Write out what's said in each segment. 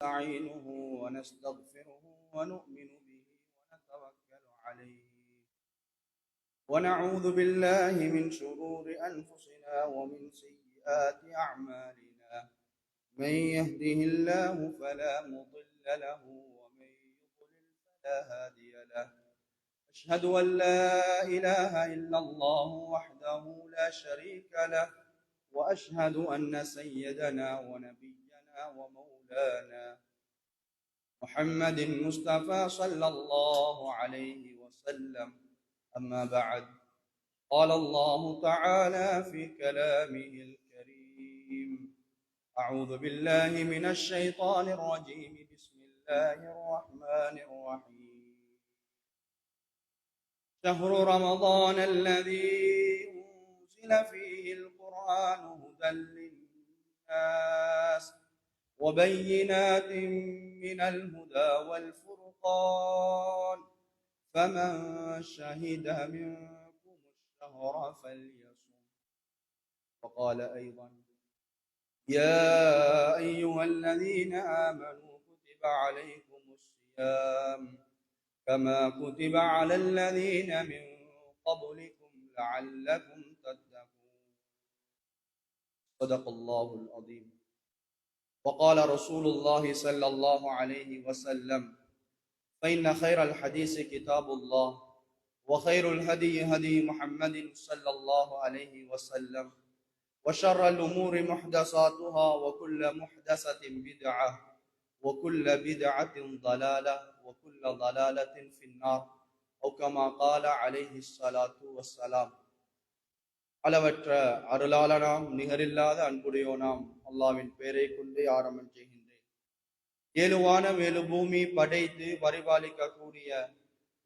ونستعينه ونستغفره ونؤمن به ونتوكل عليه ونعوذ بالله من شرور أنفسنا ومن سيئات أعمالنا. من يهده الله فلا مضل له ومن يضلل فلا هادي له. أشهد أن لا إله إلا الله وحده لا شريك له، وأشهد أن سيدنا ونبينا ومولانا محمد المصطفى صلى الله عليه وسلم. أما بعد، قال الله تعالى في كلامه الكريم: أعوذ بالله من الشيطان الرجيم. بسم الله الرحمن الرحيم. شهر رمضان الذي أنزل فيه القرآن هدى للناس وبينات من الهدى والفرقان، فمن شهد منكم الشهر فليصم. وقال أيضا: يا أيها الذين آمنوا كتب عليكم الصيام كما كتب على الذين من قبلكم لعلكم تتقون. صدق الله العظيم. وقال رسول الله صلى الله عليه وسلم: فإن خير الحديث كتاب الله، وخير الهدي هدي محمد صلى الله عليه وسلم، وشر الأمور محدثاتها، وكل محدثة بدعة، وكل بدعة ضلالة، وكل ضلالة في النار، أو كما قال عليه الصلاة والسلام. அளவற்ற அருளாளனாம் நிகரில்லாத அன்புடையோனாம் அல்லாவின் பெயரை கொண்டு ஆரம்பம் செய்கின்றேன். ஏழுவான மேலு பூமி படைத்து பரிபாலிக்க கூடிய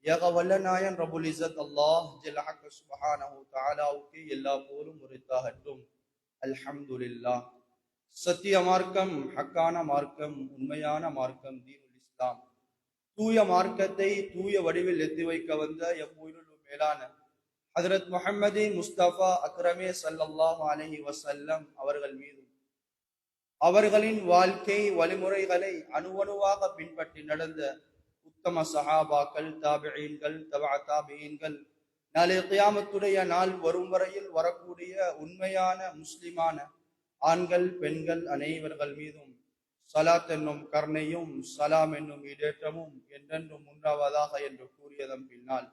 ஏகவல்ல நாயன் ரபுல் இஸ்ஸத் அல்லாஹ் ஜல்ல சுப்ஹானஹு தஆலாவுக்கு எல்லா போரும் உரித்தாகட்டும். அல்ஹம்துலில்லாஹ். சத்திய மார்க்கம், ஹக்கான மார்க்கம், உண்மையான மார்க்கம் தீனுல் இஸ்லாம். தூய மார்க்கத்தை தூய வடிவில் எத்தி வைக்க வந்த எப்போயிலும் மேலான ஹஜ்ரத் முஹம்மது முஸ்தபா அக்ரமே ஸல்லல்லாஹு அலைஹி வஸல்லம் அவர்கள் மீதும் அவர்களின் வாழ்க்கை வழிமுறைகளை அணுவணுவாக பின்பற்றி நடந்த உத்தம சஹாபாக்கள், தாபிஈன்கள், தபஅ தாபிஈன்கள், நாளை கியாமத்துடைய நாள் வரும் வரையில் வரக்கூடிய உண்மையான முஸ்லிமான ஆண்கள் பெண்கள் அனைவர்கள் மீதும் சலாத் என்னும் கருணையும் சலாம் என்னும் ஈடேற்றமும் என்றென்றும் உண்டாவதாக என்று கூறியதன் பின்னால்,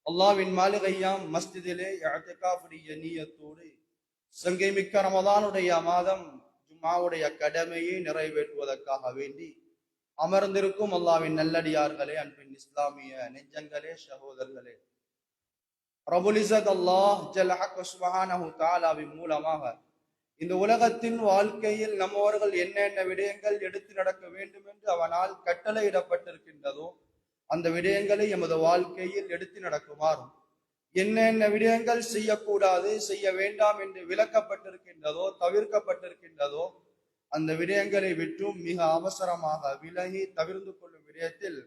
அல்லாஹ்வின் மாளிகையாம் மஸ்ஜிதிலே இஅ்திகாஃபுடைய நிய்யத்தோடு சங்கை மிக்க ரமதானுடைய மாதம் ஜும்ஆவுடைய கடமையை நிறைவேற்றுவதற்காக வேண்டி அமர்ந்திருக்கும் அல்லாஹ்வின் நல்லடியார்களே, அன்பின் இஸ்லாமிய நெஞ்சங்களே, சகோதரர்களே, ரப்புல் இஸ்ஸத் அல்லாஹ் ஜல்ல சுப்ஹானஹு தஆலாவின் மூலமாக இந்த உலகத்தின் வாழ்க்கையில் நம்மவர்கள் என்னென்ன விடயங்கள் எடுத்து நடக்க வேண்டும் என்று அவனால் கட்டளையிடப்பட்டிருக்கின்றதோ அந்த விடயங்களை எமது வாழ்க்கையில் எடுத்து நடக்குமாறும், என்னென்ன விடயங்கள் செய்யக்கூடாது செய்ய வேண்டாம் என்று விளக்கப்பட்டிருக்கின்றதோ தவிர்க்கப்பட்டிருக்கின்றதோ அந்த விடயங்களை விட்டும் மிக அவசரமாக விலகி தவிர்த்து கொள்ளும் விடயத்தில்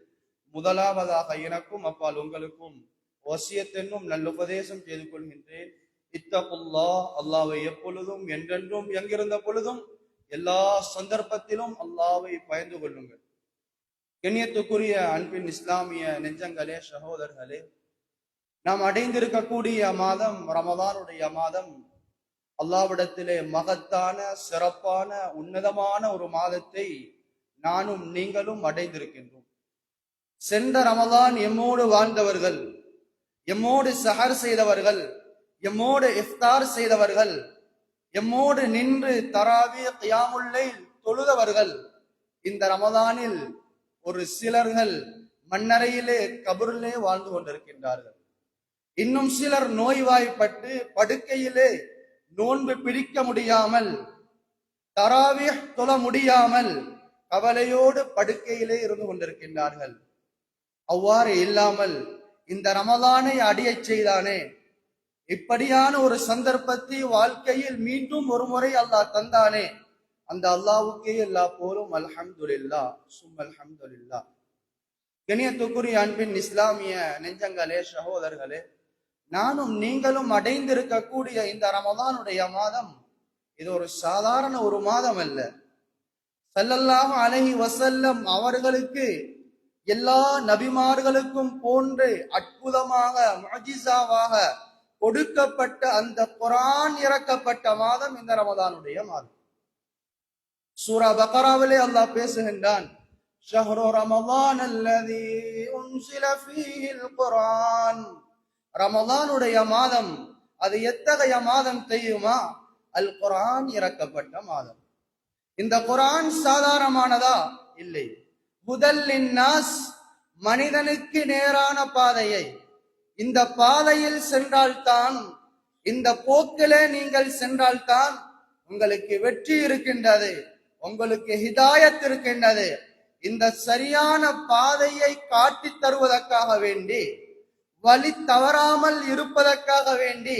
முதலாவதாக எனக்கும் அப்பால் உங்களுக்கும் வசியத் என்னும் நல்ல உபதேசம் செய்து கொள்கின்றேன். இத்தகுல்லாஹ். அல்லாஹ்வை எப்பொழுதும் என்றென்றும் எங்கிருந்த பொழுதும் எல்லா சந்தர்ப்பத்திலும் அல்லாஹ்வை பயந்து கொள்ளுங்கள். கண்ணியத்துக்குரிய அன்பின் இஸ்லாமிய நெஞ்சங்களே, சகோதரர்களே, நாம் அடைந்திருக்கக்கூடிய மாதம் ரமதானுடைய மாதம். அல்லாஹ்விடத்திலே மகத்தான சிறப்பான உன்னதமான ஒரு மாதத்தை நானும் நீங்களும் அடைந்திருக்கின்றோம். சென்ற ரமதான் எம்மோடு வாழ்ந்தவர்கள், எம்மோடு சஹர் செய்தவர்கள், எம்மோடு இஃப்தார் செய்தவர்கள், எம்மோடு நின்று தராவீஹ் கியாமுல் லைல் தொழுதவர்கள், இந்த ரமதானில் ஒரு சிலர்கள் மண்ணறையிலே கபரிலே வாழ்ந்து கொண்டிருக்கின்றார்கள். இன்னும் சிலர் நோய்வாய்ப்பட்டு படுக்கையிலே நோன்பு பிடிக்க முடியாமல், தராவீஹ் தொழ முடியாமல் கவலையோடு படுக்கையிலே இருந்து கொண்டிருக்கின்றார்கள். அவ்வாறு இல்லாமல் இந்த ரமலானை அடையச் செய்தானே, இப்படியான ஒரு சந்தர்ப்பத்தை வாழ்க்கையில் மீண்டும் ஒரு முறை அல்லாஹ் தந்தானே, அந்த அல்லாஹ்வுக்கே எல்லா போலும் அல்ஹம்துலில்லாஹ் சும் அல்ஹம்துலில்லாஹ். கண்ணியத்துக்குரிய அன்பின் இஸ்லாமிய நெஞ்சங்களே, சகோதரர்களே, நானும் நீங்களும் அடைந்திருக்கக்கூடிய இந்த ரமதானுடைய மாதம் இது ஒரு சாதாரண ஒரு மாதம் அல்ல. ஸல்லல்லாஹு அலைஹி வஸல்லம் அவர்களுக்கு எல்லா நபிமார்களுக்கும் போன்று அற்புதமாக முஅஜிஸாவாக கொடுக்கப்பட்ட அந்த குர்ஆன் இறக்கப்பட்ட மாதம் இந்த ரமதானுடைய மாதம். சூரா பக்ராவிலே அல்லாஹ் பேசுகின்றான், ஷஹ்ரு ரமதான் அல்லதி உன்சில ஃபீஹில் குர்ஆன். ரமதானுடைய மாதம் அது எத்தகைய மாதம் தெரியுமா? அல் குர்ஆன் இறக்கப்பட்ட மாதம். இந்த குர்ஆன் சாதாரணமானதா? இல்லை. ஹுதல் லின்னாஸ், மனிதனுக்கு நேரான பாதையை, இந்த பாதையில் சென்றால்தான், இந்த போக்கிலே நீங்கள் சென்றால்தான் உங்களுக்கு வெற்றி இருக்கின்றது, உங்களுக்கு ஹிதாயத் இருக்கின்றது. இந்த சரியான பாதையை காட்டித் தருவதற்காக வேண்டி, வழி தவறாமல் இருப்பதற்காக வேண்டி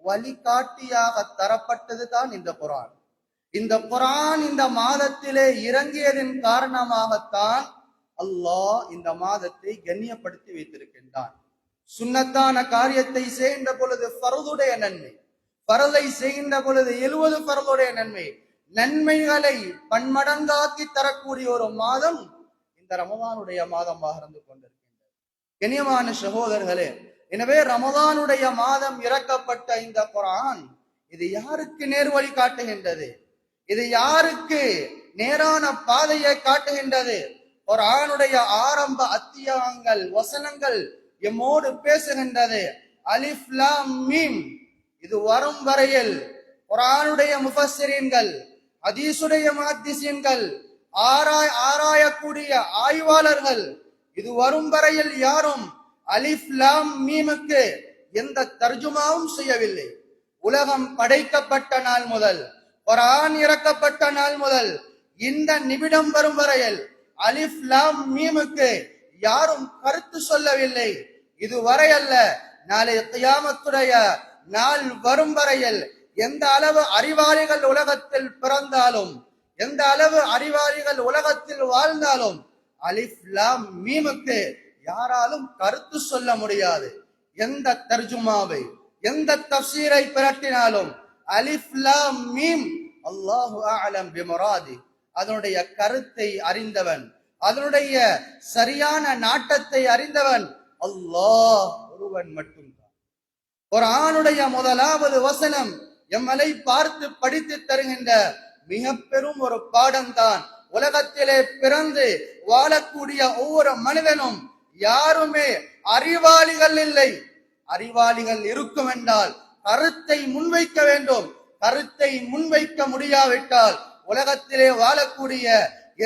வழிகாட்டியாக தரப்பட்டது தான் இந்த குர்ஆன். இந்த குர்ஆன் இந்த மாதத்திலே இறங்கியதன் காரணமாகத்தான் அல்லாஹ் இந்த மாதத்தை கண்ணியப்படுத்தி வைத்திருக்கின்றான். சுன்னத்தான காரியத்தை செய்கின்ற பொழுது ஃபர்துடைய நன்மை, ஃபர்தை செய்கின்ற பொழுது 70 ஃபர்துடைய நன்மை, நன்மைகளை பன்மடங்காக்கி தரக்கூடிய ஒரு மாதம் இந்த ரமதானுடைய மாதமாக இருந்து கொண்டிருக்கின்றது. கண்ணியமான சகோதரர்களே, எனவே ரமதானுடைய மாதம் இறக்கப்பட்ட இந்த குர்ஆன் இது யாருக்கு நேர்வழி காட்டுகின்றது? இது யாருக்கு நேரான பாதையை காட்டுகின்றது? குர்ஆனுடைய ஆரம்ப அத்தியாயங்கள் வசனங்கள் எம்மோடு பேசுகின்றது. அலிஃப் லாம் மீம். இது வரும் வரையில் குர்ஆனுடைய முஃபஸ்ஸிரீன்கள், ஹதீஸுடைய முஹத்திஸீன்கள், ஆராயக்கூடிய ஆய்வாளர்கள் இது வரும் வரையில் யாரும் அலிஃப் லாம் மீமுக்கு எந்த தர்ஜுமாவும் செய்யவில்லை. உலகம் படைக்கப்பட்ட நாள் முதல், குர்ஆன் இறக்கப்பட்ட நாள் முதல் இந்த நிமிடம் வரும் வரையில் அலிஃப் லாம் மீமுக்கு யாரும் கருத்து சொல்லவில்லை. இதுவரை அல்ல, நாளை கியாமத்துடைய நாள் வரும் வரையில் எந்த அளவு அறிவாளிகள் உலகத்தில் பிறந்தாலும், எந்த அளவு அறிவாளிகள் உலகத்தில் வாழ்ந்தாலும் அலிஃப் லாம் மீமுக்கு யாராலும் கருத்து சொல்ல முடியாது. எந்த தர்ஜுமாவை, எந்த தஃப்சீரை பிரட்டினாலும் அலிஃப் லாம் மீம் அல்லாஹு அஅலம் பிமுராதி, அதனுடைய கருத்தை அறிந்தவன், அதனுடைய சரியான நாட்டத்தை அறிந்தவன் அல்லாஹ் ஒருவன் மட்டும்தான். குர்ஆனுடைய முதலாவது வசனம் எம்மலை பார்த்து படித்து தருகின்ற மிக பெரும் ஒரு பாடம் தான். உலகத்திலே பிறந்து வாழக்கூடிய ஒவ்வொரு மனிதனும் யாருமே அறிவாளிகள் இல்லை. அறிவாளிகள் இருக்கும் என்றால் கருத்தை முன்வைக்க வேண்டும். கருத்தை முன்வைக்க முடியாவிட்டால் உலகத்திலே வாழக்கூடிய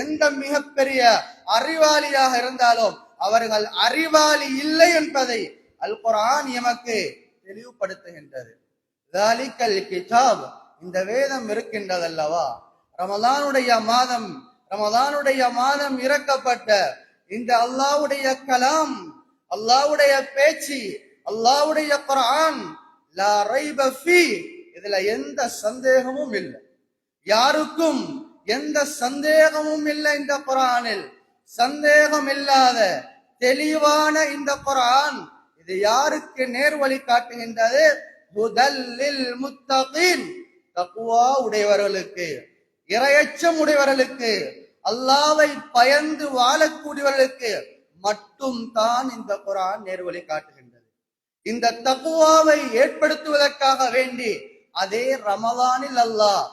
எந்த மிகப்பெரிய அறிவாளியாக இருந்தாலும் அவர்கள் அறிவாளி இல்லை என்பதை அல் குர்ஆன் எமக்கு தெளிவுபடுத்துகின்றது. ذَلِكَ கிதாப், இந்த வேதம் இருக்கின்றதல்லவா, ரமதானுடைய மாதம் இறக்கப்பட்ட இந்த அல்லாஹ்வுடைய கலாம், அல்லாஹ்வுடைய பேச்சு, அல்லாஹ்வுடைய குர்ஆன், லா ரைப ஃபீ, இதுல எந்த சந்தேகமும் இல்லை. யாருக்கும் எந்த சந்தேகமும் இல்லை. இந்த குர்ஆனில் சந்தேகம் இல்லாத தெளிவான இந்த குர்ஆன் இது யாருக்கு நேர்வழி காட்டுகின்றது? ஹுதல் லில் முத்தகீன், தக்வா உடையவர்களுக்கு, இறையச்சம் உடையவர்களுக்கு, அல்லாஹ்வை பயந்து வாழக்கூடியவர்களுக்கு மட்டும் தான் இந்த குர்ஆன் நேர்வழி காட்டுகின்றது. இந்த தக்வாவை ஏற்படுத்துவதற்காக வேண்டி அதே ரமலானில் அல்லாஹ்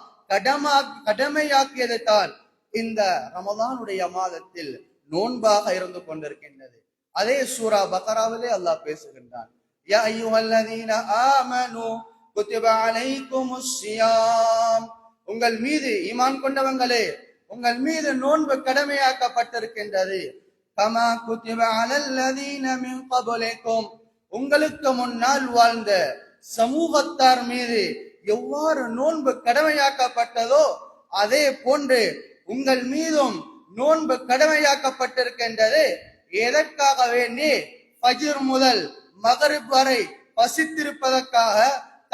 கடமையாக்கியது தான் இந்த ரமலானுடைய மாதத்தில் நோன்பாக இருந்து கொண்டிருக்கின்றது. அதே சூரா பக்ராவிலே அல்லாஹ் பேசுகின்றான், யா அய்யுஹல்லதீன ஆமனு குத்திப அலைக்குமுஸ் ஸியாம், உங்கள் மீது ஈமான் கொண்டவங்களே, உங்கள் மீது நோன்பு கடமையாக்கப்பட்டிருக்கின்றது. கமா குத்திப அலல்லதீன மின் கப்லிக்கும், உங்களுக்கு முன்னால் வாழ்ந்த சமூகத்தார் மீது எவ்வாறு நோன்பு கடமையாக்கப்பட்டதோ அதே போன்று உங்கள் மீதும் நோன்பு கடமையாக்கப்பட்டிருக்கின்றது. எதற்காக வேண்டி? ஃபஜ்ர் முதல் மகரிப் வரை பசித்திருப்பதற்காக,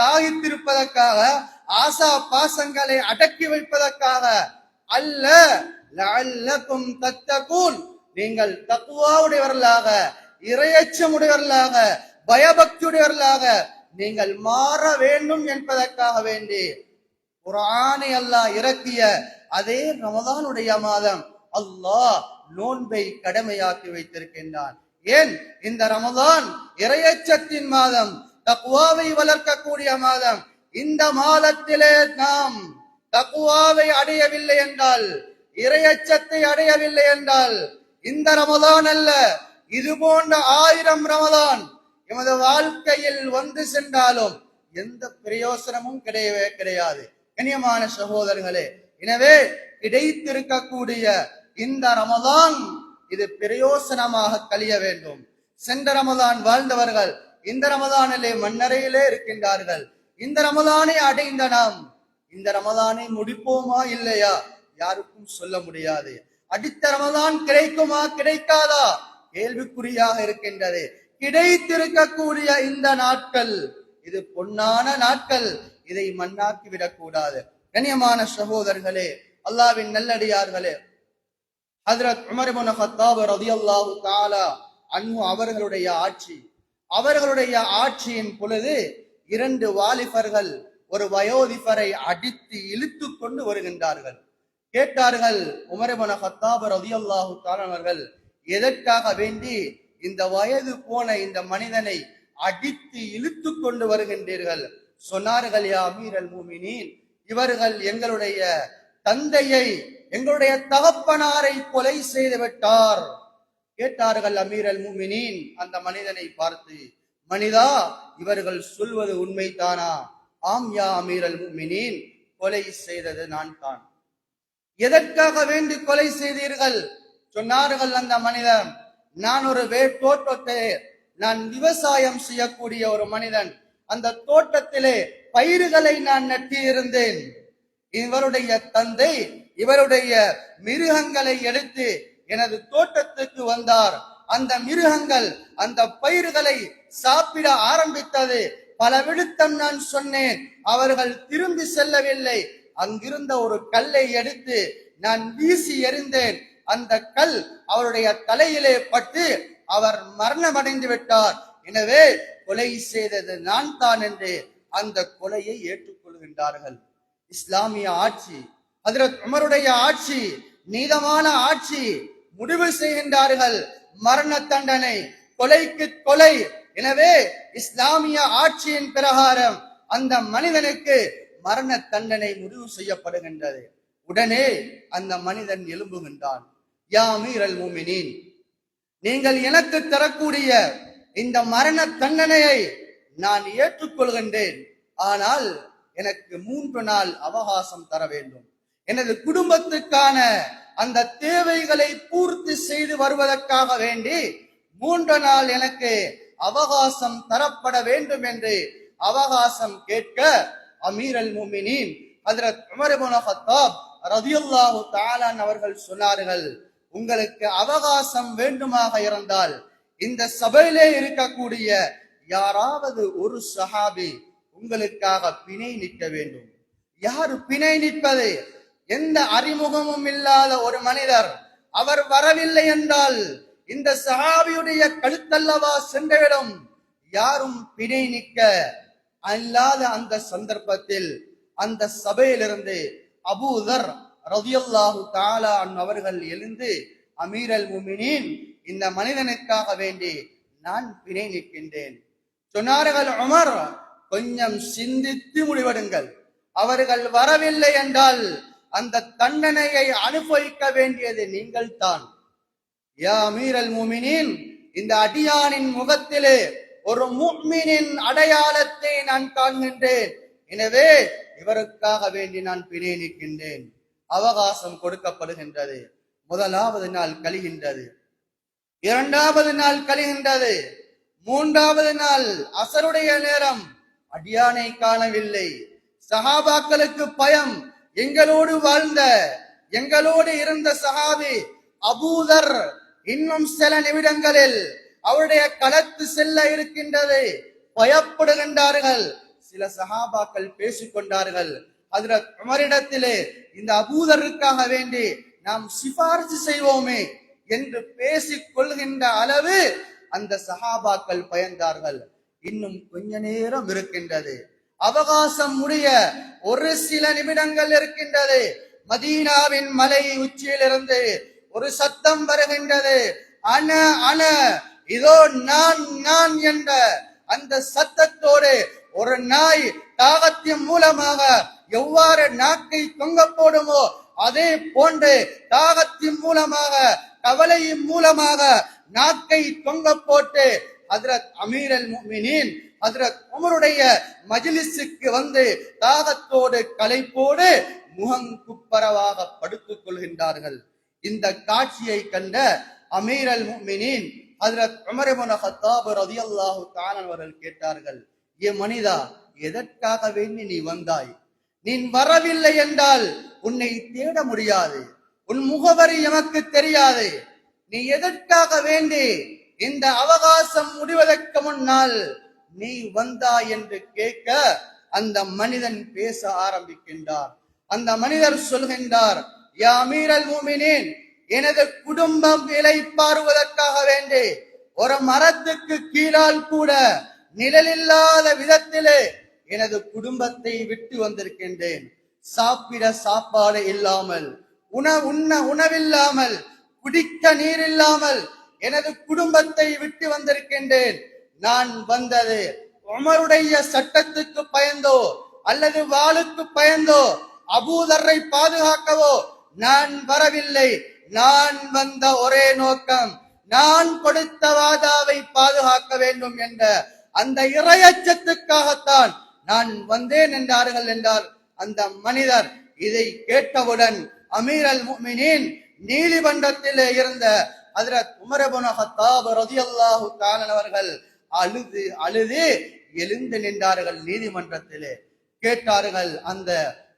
தாகித்திருப்பதற்காக, ஆசா பாசங்களை அடக்கி வைப்பதற்காக அல்ல, லஅல்லக்கும் தத்தகூன், நீங்கள் தக்வாவுடையவர்களாக, இறையச்சமுடையவர்களாக, பயபக்தியுடையவர்களாக நீங்கள் மாற வேண்டும் என்பதற்காக வேண்டி குர்ஆனை அல்லாஹ் இறக்கிய அதே ரமதானுடைய மாதம் அல்லாஹ் நோன்பை கடமையாக்கி வைத்திருக்கின்றான். ஏன்? இந்த ரமதான் இறையச்சத்தின் மாதம், தக்வாவை வளர்க்கக்கூடிய மாதம். இந்த மாதத்திலே நாம் தக்வாவை அடையவில்லை என்றால், இறையச்சத்தை அடையவில்லை என்றால், இந்த ரமதான் அல்ல, இது போன்ற 1000 ரமதான் எமது வாழ்க்கையில் வந்து சென்றாலும் எந்த பிரயோசனமும் கிடையவே கிடையாது. கண்ணியமான சகோதரர்களே, எனவே கிடைத்திருக்கக்கூடிய இந்த ரமதான் இது பிரயோசனமாக கழிய வேண்டும். சென்ற ரமதான் வாழ்ந்தவர்கள் இந்த ரமதானிலே மண்ணறையிலே இருக்கின்றார்கள். இந்த ரமதானை அடைந்த நாம் இந்த ரமதானை முடிப்போமா இல்லையா யாருக்கும் சொல்ல முடியாது. அடுத்த ரமதான் கிடைக்குமா கிடைக்காதா கேள்விக்குறியாக இருக்கின்றது. கிடைத்திருக்கக்கூடிய இந்த நாட்கள் இது பொன்னான நாட்கள், இதை மண்ணாக்கி விடக்கூடாது. கண்ணியமான சகோதரர்களே, அல்லாஹ்வின் நல்லடியார்களே, ஹஜ்ரத் உமர் இப்னு கத்தாப் ரலியல்லாஹு தஆலா அன்ஹு அவர்களுடைய ஆட்சியின் பொழுது 2 வாலிபர்கள் ஒரு வயோதிபரை அடித்து இழுத்து கொண்டு வருகின்றார்கள். கேட்டார்கள், உமர் இப்னு கத்தாப் ரலியல்லாஹு தஆலா அவர்கள் எதற்காக வேண்டி இந்த வயது போன இந்த மனிதனை அடித்து இழுத்து கொண்டு வருகின்றீர்கள்? சொன்னார்கள், யா அமீரல் முஃமினீன், இவர்கள் எங்களுடைய தந்தையை, எங்களுடைய தகப்பனாரை கொலை செய்து விட்டார். கேட்டார்கள் அமீரல் முஃமினீன் அந்த மனிதனை பார்த்து, மனிதா, இவர்கள் சொல்வது உண்மைதானா? ஆம் யா அமீரல் முஃமினீன், கொலை செய்தது நான் தான். எதற்காக வேண்டி கொலை செய்தீர்கள்? சொன்னார்கள் அந்த மனிதன், நான் ஒரு தோட்டத்தை, நான் விவசாயம் செய்யக்கூடிய ஒரு மனிதன், அந்த தோட்டத்திலே பயிர்களை நான் நட்டி இருந்தேன். இவருடைய தந்தை இவருடைய மிருகங்களை எடுத்து எனது தோட்டத்துக்கு வந்தார். அந்த மிருகங்கள் அந்த பயிர்களை சாப்பிட ஆரம்பித்தது. பல விடுத்தம் நான் சொன்னேன், அவர்கள் திரும்பி செல்லவில்லை. அங்கிருந்த ஒரு கல்லை எடுத்து நான் வீசி எறிந்தேன். அந்த கல் அவருடைய தலையிலே பட்டு அவர் மரணமடைந்து விட்டார். எனவே கொலை செய்தது நான் தான் என்று அந்த கொலையை ஏற்றுக்கொள்கின்றார்கள். இஸ்லாமிய ஆட்சி, ஹஜ்ரத் உமருடைய ஆட்சி, நீதமான ஆட்சி. முடிவு செய்கின்றார்கள், மரண தண்டனை, கொலைக்கு கொலை. எனவே இஸ்லாமிய ஆட்சியின் பிரகாரம் அந்த மனிதனுக்கு மரண தண்டனை முடிவு செய்யப்படுகின்றது. உடனே அந்த மனிதன் எழும்புகின்றான், யா அமீரல் முஃமினீன், நீங்கள் எனக்கு தரக்கூடிய இந்த மரண தண்டனையை நான் ஏற்றுக்கொள்கின்றேன். ஆனால் எனக்கு 3 நாள் அவகாசம் தர வேண்டும். எனது குடும்பத்துக்கான அந்த தேவைகளை பூர்த்தி செய்து வருவதற்காக வேண்டி 3 நாள் எனக்கு அவகாசம் தரப்பட வேண்டும் என்று அவகாசம் கேட்க அமீரல் முஃமினீன் ஹஜ்ரத் உமர் இப்னு கத்தாப் ரலியல்லாஹு தஆலா அவர்கள் சொன்னார்கள், உங்களுக்கு அவகாசம் வேண்டுமாக இருந்தால் இந்த சபையிலே இருக்கக்கூடிய யாராவது ஒரு சஹாபி உங்களுக்காக பிணை நிற்க வேண்டும். யார் பிணை நிற்பது? எந்த அறிமுகமும் இல்லாத ஒரு மனிதர், அவர் வரவில்லை என்றால் இந்த சஹாபியுடைய கழுத்தல்லவா சென்றுவிடும். யாரும் பிணை நிற்க அல்லாத அந்த சந்தர்ப்பத்தில் அந்த சபையிலிருந்து அபூதர் ரலியல்லாஹு தஆலா அவர்கள் எழுந்து, அமீரல் முஃமினீன், இந்த மனிதனுக்காக வேண்டி நான் பிணை நிற்கின்றேன். சொன்னார்கள், உமர், கொஞ்சம் சிந்தித்து முடிவெடுங்கள். அவர்கள் வரவில்லை என்றால் அந்த தண்டனையை அனுபவிக்க வேண்டியது நீங்கள் தான். யா அமீரல் முஃமினீன், இந்த அடியானின் முகத்திலே ஒரு முஃமினின் அடையாளத்தை நான் காண்கின்றேன். எனவே இவருக்காக வேண்டி நான் பிணை நிற்கின்றேன். அவகாசம் கொடுக்கப்படுகின்றது. முதலாவது நாள் கழிகின்றது, 2வது நாள் கழிகின்றது, 3வது நாள் அசருடைய நேரம். அடியானை காணவில்லை. சஹாபாக்களுக்கு பயம். எங்களோடு வாழ்ந்த, எங்களோடு இருந்த சஹாபி அபூதர் இன்னும் சில நிமிடங்களில் அவருடைய களத்து செல்ல இருக்கின்றது. பயப்படுகின்றார்கள். சில சஹாபாக்கள் பேசிக் கொண்டார்கள், ஹஜ்ரத் உமரிடத்திலே இந்த அபூதருக்காக வேண்டி நாம் சிபாரிசு செய்வோமே என்று பேசிக் கொள்கின்ற அளவு அந்த சஹாபாக்கள் பயந்தார்கள். இன்னும் கொஞ்ச நேரம் இருக்கின்றது, அவகாசம் முடிய ஒரு சில நிமிடங்கள் இருக்கின்றது. மதீனாவின் மலை உச்சியிலிருந்து ஒரு சத்தம் வருகின்றது. அன அன, இதோ நான் நான் என்ற அந்த சத்தத்தோடு ஒரு நாய் தாகத்தின் மூலமாக எவ்வாறு நாக்கை தொங்க போடுமோ அதே போன்று தாகத்தின் மூலமாக கவலையின் மூலமாக நாக்கை தொங்க போட்டு ஹஜ்ரத் அமீர் அல் முஃமினீன் ஹஜ்ரத் உமருடைய மஜ்லிஸுக்கு வந்து தாகத்தோடு களைப்போடு முகங்குப்பரவாக படுத்துக் கொள்கின்றார்கள். இந்த காட்சியை கண்ட அமீர் அல் முஃமினீன் ஹஜ்ரத் உமர் இப்னு கத்தாப் ரலியல்லாஹு தஆலா அவர்கள் கேட்டார்கள், ஏ மனிதா, எதற்காக வேண்டி நீ வந்தாய்? நீ வரவில்லை என்றால் உன்னை தேட முடியாது, உன் முகவரி எமக்கு தெரியாது. நீ எதற்காக வேண்டி இந்த அவகாசம் முடிவதற்கு முன்னால் நீ வந்தாய் என்று கேட்க அந்த மனிதன் பேச ஆரம்பிக்கின்றார். அந்த மனிதர் சொல்கின்றார், யா அமீர் அல் முஃமினீன், எனது குடும்பம் இளைப்பாறுவதற்காக வேண்டி ஒரு மரத்துக்கு கீழால் கூட நிழலில்லாத விதத்திலே எனது குடும்பத்தை விட்டு வந்திருக்கின்றேன். சாப்பிட சாப்பாடு இல்லாமல், உணவில்லாமல், குடிக்க நீர் இல்லாமல் எனது குடும்பத்தை விட்டு வந்திருக்கின்றேன். நான் வந்தது உமருடைய சட்டத்துக்கு பயந்தோ அல்லது வாளுக்கு பயந்தோ அபூதர்ரை பாதுகாக்கவோ நான் வரவில்லை. நான் வந்த ஒரே நோக்கம், நான் கொடுத்த வாதாவை பாதுகாக்க வேண்டும் என்ற அந்த இறையச்சத்துக்காகத்தான் நான் வந்தேன் என்றார்கள் என்றார் அந்த மனிதர். இதை கேட்டவுடன் அமீர் அல் முஃமினீன் நீதிமன்றத்திலே இருந்த ஹஜ்ரத் உமர் இப்னு கத்தாப் ரலியல்லாஹு தஆலா அவர்கள் அழுது அழுது எழுந்து நின்றார்கள். நீதிமன்றத்திலே கேட்டார்கள் அந்த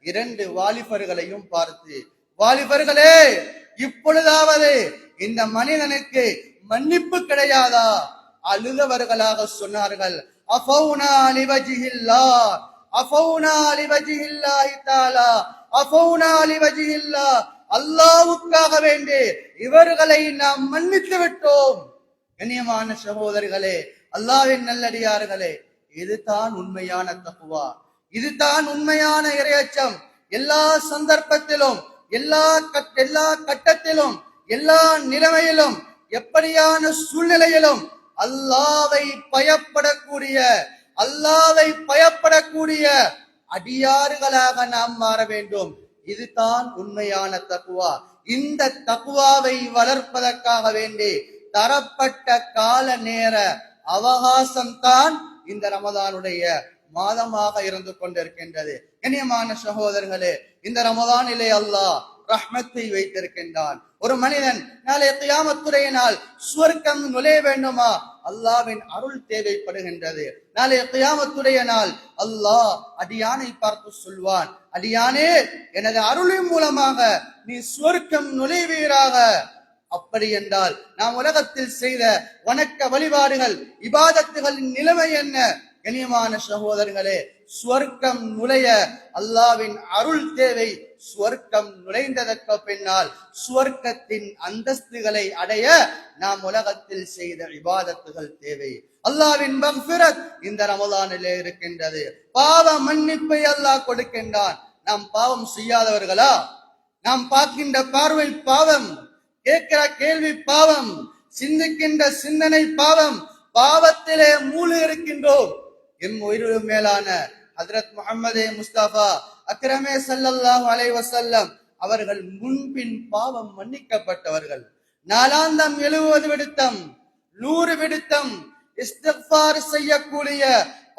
இரண்டு வாலிபர்களையும் பார்த்து, வாலிபர்களே, இப்பொழுதாவது இந்த மனிதனுக்கு மன்னிப்பு கிடையாதா? அழுதவர்களாக சொன்னார்கள், அஃபௌனா லிவஜிஹில்லாஹ், அஃபௌனா லிவஜிஹில்லாஹி தஆலா, அஃபௌனா லிவஜிஹில்லாஹ், அல்லாஹ்வுக்காக வேண்டி இவர்களை நாம் மன்னித்து விட்டோம். கண்ணியமான சகோதரர்களே, அல்லாஹ்வின் நல்லடியார்களே, இதுதான் உண்மையான தக்வா, இதுதான் உண்மையான இறையச்சம். எல்லா சந்தர்ப்பத்திலும், எல்லா கட்டத்திலும், எல்லா நிலைமையிலும், எப்படியான சூழ்நிலையிலும் அல்லாஹ்வை பயப்படக்கூடிய அடியார்களாக நாம் மாற வேண்டும். இதுதான் உண்மையான தக்வா. இந்த தக்வாவை வளர்ப்பதற்காக வேண்டி தரப்பட்ட கால நேர அவகாசம் தான் இந்த ரமதானுடைய மாதமாக இருந்து கொண்டிருக்கின்றது. கண்ணியமான சகோதரர்களே, இந்த ரமதானிலே அல்லாஹ் ரஹ்மத்தை வைத்திருக்கின்றான். ஒரு மனிதன் நாளை கியாமத்துடைய நாள் சுவர்க்கம் நுழைய வேண்டுமா? அல்லாஹ்வின் அருள் தேவைப்படுகின்றது. நாளை கியாமத்துடைய நாள் அல்லாஹ் அடியானை பார்த்து சொல்வான், அடியானே, எனது அருளின் மூலமாக நீ சுவர்க்கம் நுழைவீராக. அப்படி என்றால் நாம் உலகத்தில் செய்த வணக்க வழிபாடுகள், இபாதத்துகளின் நிலைமை என்ன? கண்ணியமான சகோதரர்களே, சுவர்க்கம் நுழைய அல்லாஹ்வின் அருள் தேவை. சுவர்க்கம் நுழைந்ததற்கு பின்னால் சுவர்க்கத்தின் அந்தஸ்துகளை அடைய நாம் உலகத்தில் செய்த இபாதத்துகள் தேவை. அல்லாஹ்வின் மக்ஃபிரத் இந்த ரமலானிலே இருக்கின்றது. பாவ மன்னிப்பை அல்லாஹ் கொடுக்கின்றான். நாம் பாவம் செய்யாதவர்களா? நாம் பார்க்கின்ற பார்வை பாவம், கேட்கிற கேள்வி பாவம், சிந்திக்கின்ற சிந்தனை பாவம். பாவத்திலே மூழ்கி இருக்கின்றோம். எம் உயிரிலும் மேலான ஹஜ்ரத் முஹம்மதே முஸ்தபா அக்ரமே ஸல்லல்லாஹு அலைஹி வஸல்லம் அவர்கள் முன்பின் பாவம் மன்னிக்கப்பட்டவர்கள். நாளாந்தம் 70 விடுத்தம் 100 விடுத்தம் இஸ்திக்ஃபார் செய்யக்கூடிய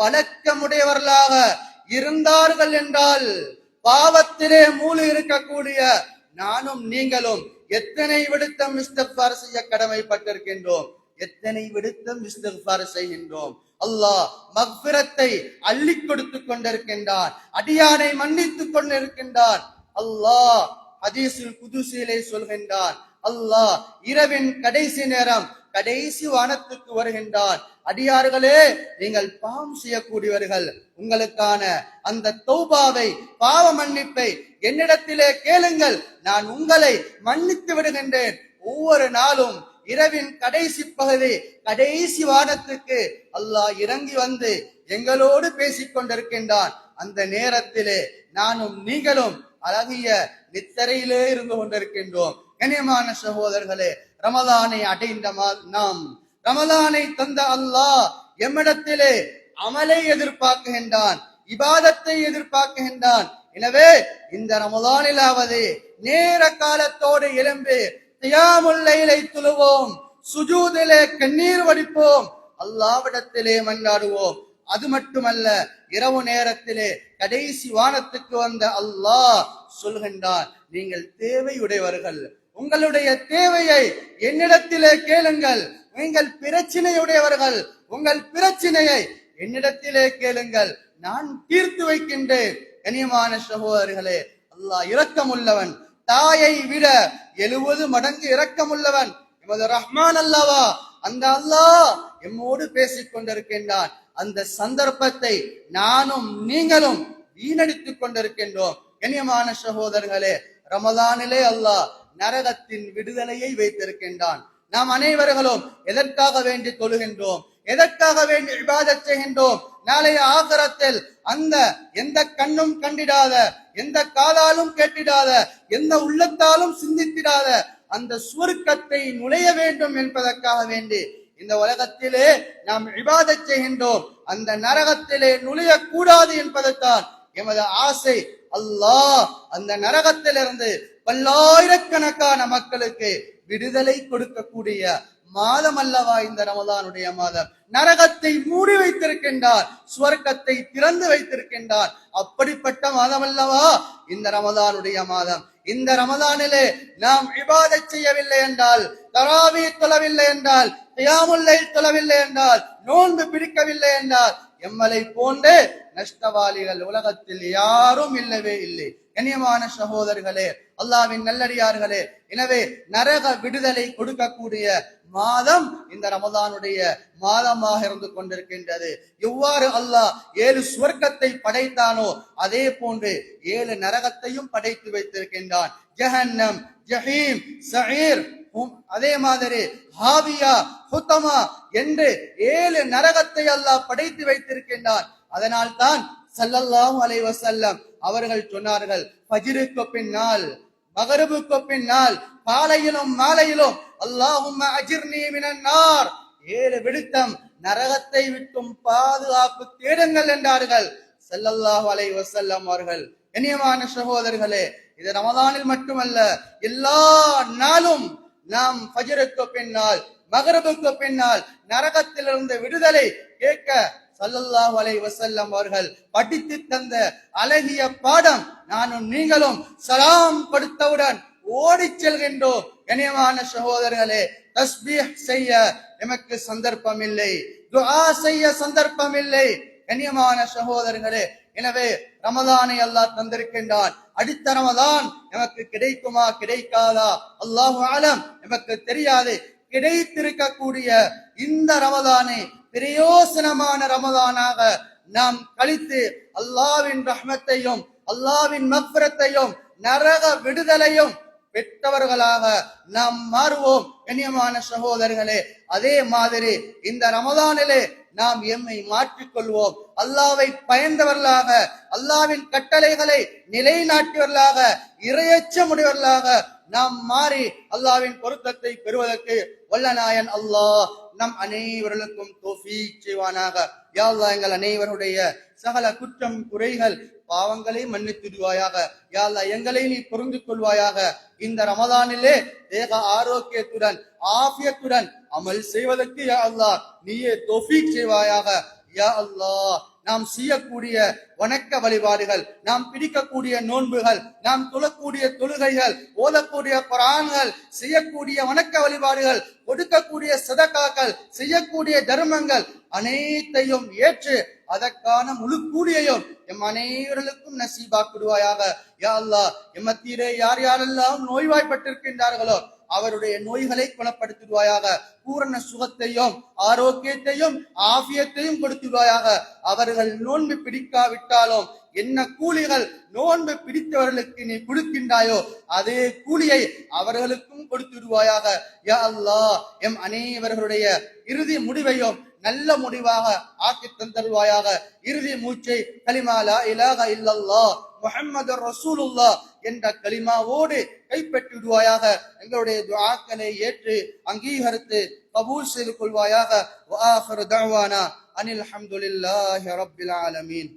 பழக்கமுடையவர்களாக இருந்தார்கள் என்றால், பாவத்திலே மூழ்கி இருக்கக்கூடிய நானும் நீங்களும் எத்தனை விடுத்தம் இஸ்திக்ஃபார் செய்ய கடமைப்பட்டிருக்கின்றோம்? எத்தனை விடுத்தம் இஸ்திக்ஃபார் செய்கின்றோம்? அல்லாஹ் மக்ஃபிரத்தை அள்ளி கொடுத்து கொண்டிருக்கின்றான். அடியானை மன்னித்துக் கொண்டிருக்கின்றான். அல்லாஹ் ஹதீஸுல் குதுஸிலே சொல்கின்றான், அல்லாஹ் இரவின் கடைசி நேரம் கடைசி வானத்துக்கு வருகின்றான். அடியார்களே, நீங்கள் பாவம் செய்யக்கூடியவர்கள், உங்களுக்கான அந்த தௌபாவை, பாவ மன்னிப்பை என்னிடத்திலே கேளுங்கள், நான் உங்களை மன்னித்து விடுகின்றேன். ஒவ்வொரு நாளும் இரவின் கடைசி பகுதி, கடைசி வானத்துக்கு அல்லாஹ் இறங்கி வந்து எங்களோடு பேசிக் கொண்டிருக்கின்றான். அந்த நேரத்திலே நானும் நீங்களும் அழகிய நித்தரையிலே இருந்து கொண்டிருக்கின்றோம். கண்ணியமான சகோதரர்களே, ரமலானை அடைந்த நாம், ரமலானை தந்த அல்லாஹ் எம்மிடத்திலே அமலை எதிர்பார்க்கின்றான், இபாதத்தை எதிர்பார்க்கின்றான். எனவே இந்த ரமலானிலாவது நேர காலத்தோடு எழும்பி கியாமுல் லைலை தொழுவோம், சுஜூதிலே கண்ணீர் வடிப்போம், அல்லாஹ்விடத்திலே மன்றாடுவோம். அது மட்டுமல்ல, இரவு நேரத்திலே கடைசி வானத்துக்கு வந்த அல்லாஹ் சொல்கின்றான், நீங்கள் தேவையுடையவர்கள், உங்களுடைய தேவையை என்னிடத்திலே கேளுங்கள். நீங்கள் பிரச்சனையுடையவர்கள், உங்கள் பிரச்சனையை என்னிடத்திலே கேளுங்கள், நான் தீர்த்து வைக்கின்றேன். கண்ணியமான சகோதரர்களே, அல்லாஹ் இரக்கமுள்ளவன், தாயை விட 70 மடங்கு இரக்கமுள்ளவன் எமது ரஹ்மான் அல்லவா. அந்த அல்லாஹ் எம்மோடு பேசிக் கொண்டிருக்கின்றான். அந்த சந்தர்ப்பத்தை நானும் நீங்களும் வீணடித்துக் கொண்டிருக்கின்றோம். கண்ணியமான சகோதரர்களே, ரமலானிலே அல்லாஹ் நரகத்தின் விடுதலையை வைத்திருக்கின்றான். நாம் அனைவர்களும் எதற்காக வேண்டி தொழுகின்றோம், எதற்காக வேண்டி இபாதத் செய்கின்றோம்? நாளைய ஆகிரத்தில் அந்த எந்த கண்ணும் கண்டிடாத, எந்த காதாலும் கேட்டிடாத, எந்த உள்ளத்தாலும் சிந்தித்திடாத அந்த சுவர்க்கத்தை நுழைய வேண்டும் என்பதற்காக வேண்டி இந்த உலகத்திலே நாம் இபாதத் செய்கின்றோம். அந்த நரகத்திலே நுழைய கூடாது என்பதைத்தான் எமது ஆசை. அல்லாஹ் அந்த நரகத்திலிருந்து பல்லாயிரக்கணக்கான மக்களுக்கு விடுதலை கொடுக்கக்கூடிய மாதம் அல்லவா இந்த ரமலானுடைய மாதம். நரகத்தை மூடி வைத்திருக்கின்றார், சுவர்க்கத்தை திறந்து வைத்திருக்கின்றார். அப்படிப்பட்ட மாதம் அல்லவா இந்த ரமலானுடைய மாதம். இந்த ரமலானிலே நாம் இபாதத் செய்யவில்லை என்றால், தராவி தொழவில்லை என்றால், கியாமுல் லைல் தொழவில்லை என்றால், நோன்பு பிடிக்கவில்லை என்றால், எம்மலை போன்றே நஷ்டவாளிகள் உலகத்தில் யாரும் இல்லவே இல்லை. கண்ணியமான சகோதரர்களே, அல்லாஹ்வின் நல்லடியார்களே, எனவே நரக விடுதலை கொடுக்கக்கூடிய மாதம் இந்த ரமலானுடைய மாதமாக இருந்து கொண்டிருக்கின்றது. எவ்வாறு அல்லாஹ் 7 சுவர்க்கத்தை படைத்தானோ அதே போன்று 7 நரகத்தையும் படைத்து வைத்திருக்கின்றான். ஜஹன்னம், ஜஹீம், சஈர், அதே மாதிரி ஹாவியா, ஹுத்தமா என்று 7 நரகத்தை அல்லாஹ் படைத்து வைத்திருக்கின்றான். அதனால் தான் ஸல்லல்லாஹு அலைஹி வஸல்லம் அவர்கள் சொன்னார்கள், ஃபஜ்ருக்கு பின்னால், மகரிபுக்கு பின்னால், காலையிலும் மாலையிலும் அல்லாஹும்ம அஜிர்னி மினன் நார், 7 விடுத்தம் நரகத்தை விட்டும் பாதுகாப்பு தேடுங்கள் என்றார்கள் ஸல்லல்லாஹு அலைஹி வஸல்லம் அவர்கள். கண்ணியமான சகோதரர்களே, இது ரமலானில் மட்டுமல்ல, எல்லா நாளும் நாம் ஃபஜ்ருக்கு பின்னால், மகரிபுக்கு பின்னால் நரகத்திலிருந்து விடுதலை கேட்க ஸல்லல்லாஹு அலைஹி வஸல்லம் அவர்கள் படித்து தந்த அழகிய பாடம் நானும் நீங்களும் சலாம் கொடுத்தவுடன் ஓடிச் செல்கின்றோம். கண்ணியமான சகோதரர்களே, தஸ்பீஹ் செய்ய எமக்கு சந்தர்ப்பம் இல்லை, துஆ செய்ய சந்தர்ப்பம் இல்லை. கண்ணியமான சகோதரர்களே, எனவே ரமலானை அல்லாஹ் தந்திருக்கின்றான். அடுத்த ரமலான் நமக்கு கிடைக்குமா கிடைக்காதா அல்லாஹு ஆலம், நமக்கு தெரியாது. கிடைத்திருக்கக்கூடிய இந்த ரமலானை பிரயோசனமான ரமலானாக நாம் கழித்து அல்லாஹ்வின் ரஹ்மத்தையும் அல்லாஹ்வின் மக்ஃபிரத்தையும் நரக விடுதலையும் பெற்றவர்களாக நாம் மாறுவோம். கண்ணியமான சகோதரர்களே, அதே மாதிரி இந்த ரமலானிலே நாம் எம்மை மாற்றிக்கொள்வோம். அல்லாஹ்வை பயந்தவர்களாக, அல்லாஹ்வின் கட்டளைகளை நிலைநாட்டியவர்களாக, இறையச்சமுடையவர்களாக நாம் மாறி அல்லாஹ்வின் பொருத்தத்தை பெறுவதற்கு வல்லநாயன் அல்லாஹ் நம் அனைவர்களுக்கும் தௌஃபீக் செய்வானாக. யா அல்லாஹ், எங்கள் அனைவருடைய சகல குற்றம் குறைகள் பாவங்களை மன்னித்துடுவாயாக. யா அல்லாஹ், எங்களை நீ பொருந்து கொள்வாயாக. இந்த ரமலானிலே தேக ஆரோக்கியத்துடன் ஆஃபியத்துடன் அமல் செய்வதற்கு யா அல்லாஹ் நீயே தௌஃபீக் செய்வாயாக. யா அல்லாஹ், நாம் செய்யக்கூடிய வணக்க வழிபாடுகள், நாம் பிடிக்கக்கூடிய நோன்புகள், நாம் தொழக்கூடிய தொழுகைகள், ஓதக்கூடிய குர்ஆன்கள், செய்யக்கூடிய வணக்க வழிபாடுகள், கொடுக்கக்கூடிய சதகாக்கள், செய்யக்கூடிய தர்மங்கள் அனைத்தையும் ஏற்று அதற்கான முழு கூலியையும் எம் அனைவர்களுக்கும் நசீபாக்குடுவாயாக. யா அல்லாஹ், எம்மத்திலே யார் யாரெல்லாம் நோய்வாய்ப்பட்டிருக்கின்றார்களோ அவருடைய நோய்களை குணப்படுத்துவாயாக. பூரண சுகத்தையும் ஆரோக்கியத்தையும் ஆஃபியத்தையும் கொடுத்துவாயாக. அவர்கள் நோன்பு பிடிக்காவிட்டாலும் என்ன கூலிகள் நோன்பு பிடித்தவர்களுக்கு நீ கொடுக்கின்றாயோ அதே கூலியை அவர்களுக்கும் கொடுத்துடுவாயாக. யா அல்லாஹ், எம் அனைவர்களுடைய இறுதி முடிவையும் நல்ல முடிவாக ஆக்கி தந்தருவாயாக. இறுதி மூச்சை கலிமா லா இலாஹ இல்லல்லாஹ் முஹம்மது ரசூலுல்லாஹ் என்ற கலிமாவோடு கைப்பற்றிடுவாயாக. எங்களுடைய துஆக்களை ஏற்று அங்கீகரித்து கபூல் செய்து கொள்வாயாக. வஆகிரு தஅவானா அனில் ஹம்துலில்லாஹி ரப்பில் ஆலமீன்.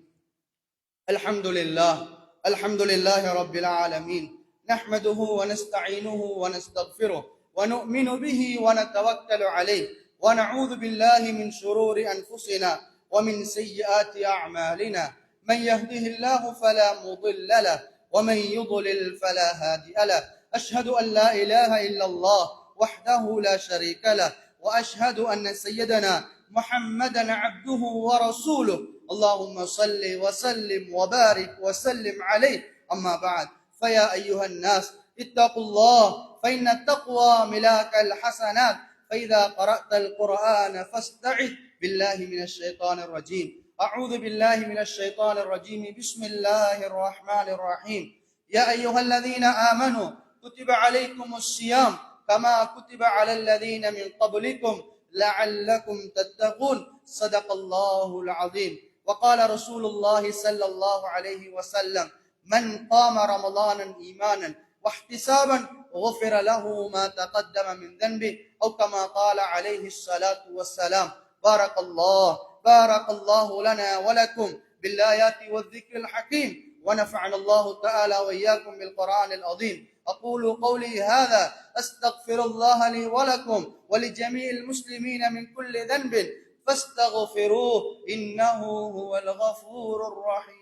அல்ஹம்துலில்லாஹி ரப்பில் ஆலமீன். நஹ்மதுஹு வ நஸ்தஈனுஹு வ நஸ்தக்ஃபிருஹு ونؤمن به ونتوكل عليه ونعوذ بالله من شرور أنفسنا ومن سيئات أعمالنا من يهده الله فلا مضل له ومن يضلل فلا هادي له أشهد أن لا إله إلا الله وحده لا شريك له وأشهد أن سيدنا محمدا عبده ورسوله اللهم صل وسلم وبارك وسلم عليه. أما بعد فيا أيها الناس اتقوا الله فإن التقوى ملاك الحسنات فإذا قرأت القرآن فاستعذ بالله من الشيطان الرجيم. أعوذ بالله من الشيطان الرجيم. بسم الله الرحمن الرحيم. يا أيها الذين آمنوا كتب عليكم الصيام كما كتب على الذين من قبلكم لعلكم تتقون. صدق الله العظيم. وقال رسول الله صلى الله عليه وسلم من قام رمضانا إيمانا واحتسابا غفر له ما تقدم من ذنبه أو كما قال عليه الصلاة والسلام. بارك الله لنا ولكم بالآيات والذكر الحكيم ونفعنا الله تعالى وإياكم بالقرآن العظيم. أقول قولي هذا أستغفر الله لي ولكم ولجميع المسلمين من كل ذنب فاستغفروه إنه هو الغفور الرحيم.